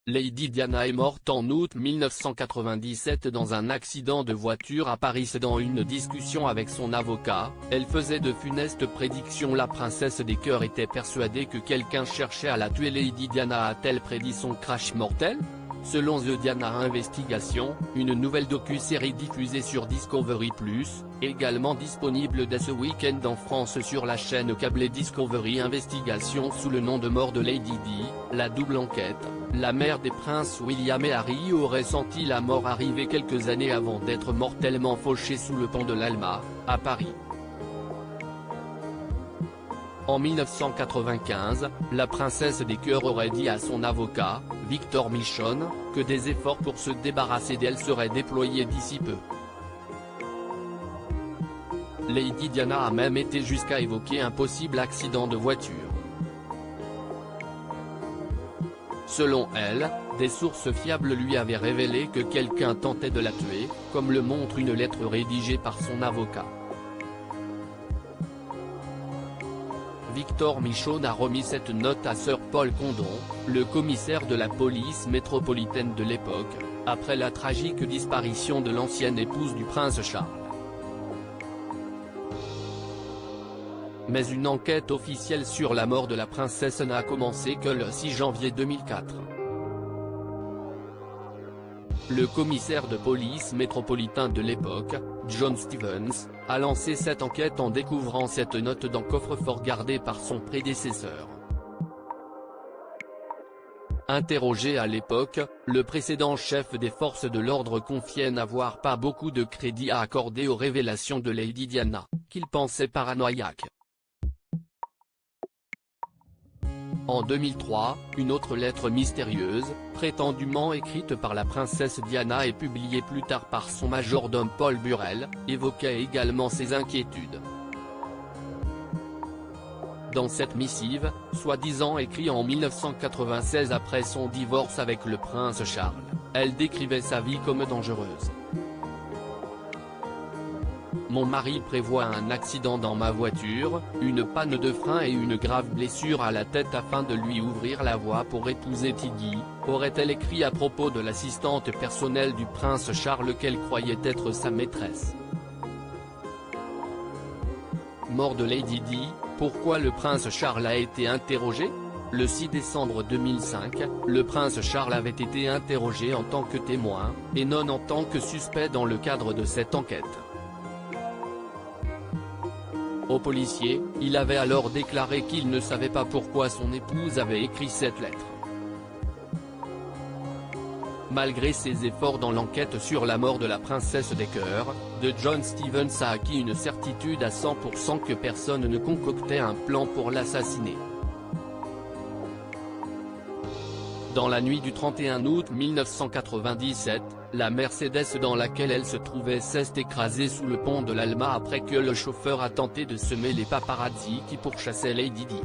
Lady Diana est morte en août 1997 dans un accident de voiture à Paris. Dans une discussion avec son avocat, elle faisait de funestes prédictions. La princesse des cœurs était persuadée que quelqu'un cherchait à la tuer. Lady Diana a-t-elle prédit son crash mortel? Selon The Diana Investigation, une nouvelle docu-série diffusée sur Discovery+, également disponible dès ce week-end en France sur la chaîne câblée Discovery Investigation sous le nom de Mort de Lady Di, la double enquête. La mère des princes William et Harry aurait senti la mort arriver quelques années avant d'être mortellement fauchée sous le pont de l'Alma, à Paris. En 1995, la princesse des cœurs aurait dit à son avocat, Victor Michonne, que des efforts pour se débarrasser d'elle seraient déployés d'ici peu. Lady Diana a même été jusqu'à évoquer un possible accident de voiture. Selon elle, des sources fiables lui avaient révélé que quelqu'un tentait de la tuer, comme le montre une lettre rédigée par son avocat. Victor Michonne a remis cette note à Sir Paul Condon, le commissaire de la police métropolitaine de l'époque, après la tragique disparition de l'ancienne épouse du prince Charles. Mais une enquête officielle sur la mort de la princesse n'a commencé que le 6 janvier 2004. Le commissaire de police métropolitain de l'époque, John Stevens, a lancé cette enquête en découvrant cette note dans coffre-fort gardé par son prédécesseur. Interrogé à l'époque, le précédent chef des forces de l'ordre confiait n'avoir pas beaucoup de crédit à accorder aux révélations de Lady Diana, qu'il pensait paranoïaques. En 2003, une autre lettre mystérieuse, prétendument écrite par la princesse Diana et publiée plus tard par son majordome Paul Burrell, évoquait également ses inquiétudes. Dans cette missive, soi-disant écrite en 1996 après son divorce avec le prince Charles, elle décrivait sa vie comme dangereuse. Mon mari prévoit un accident dans ma voiture, une panne de frein et une grave blessure à la tête afin de lui ouvrir la voie pour épouser Tiggy, aurait-elle écrit à propos de l'assistante personnelle du prince Charles qu'elle croyait être sa maîtresse. Mort de Lady Di, pourquoi le prince Charles a été interrogé? Le 6 décembre 2005, le prince Charles avait été interrogé en tant que témoin, et non en tant que suspect dans le cadre de cette enquête. Aux policiers, il avait alors déclaré qu'il ne savait pas pourquoi son épouse avait écrit cette lettre. Malgré ses efforts dans l'enquête sur la mort de la princesse des cœurs, John Stevens a acquis une certitude à 100% que personne ne concoctait un plan pour l'assassiner. Dans la nuit du 31 août 1997, la Mercedes dans laquelle elle se trouvait s'est écrasée sous le pont de l'Alma après que le chauffeur a tenté de semer les paparazzi qui pourchassaient Lady Di.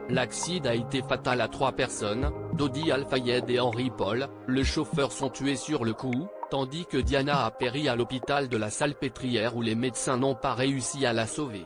L'accident a été fatal à 3 personnes, Dodi Al-Fayed et Henry Paul, le chauffeur sont tués sur le coup, tandis que Diana a péri à l'hôpital de la Salpêtrière où les médecins n'ont pas réussi à la sauver.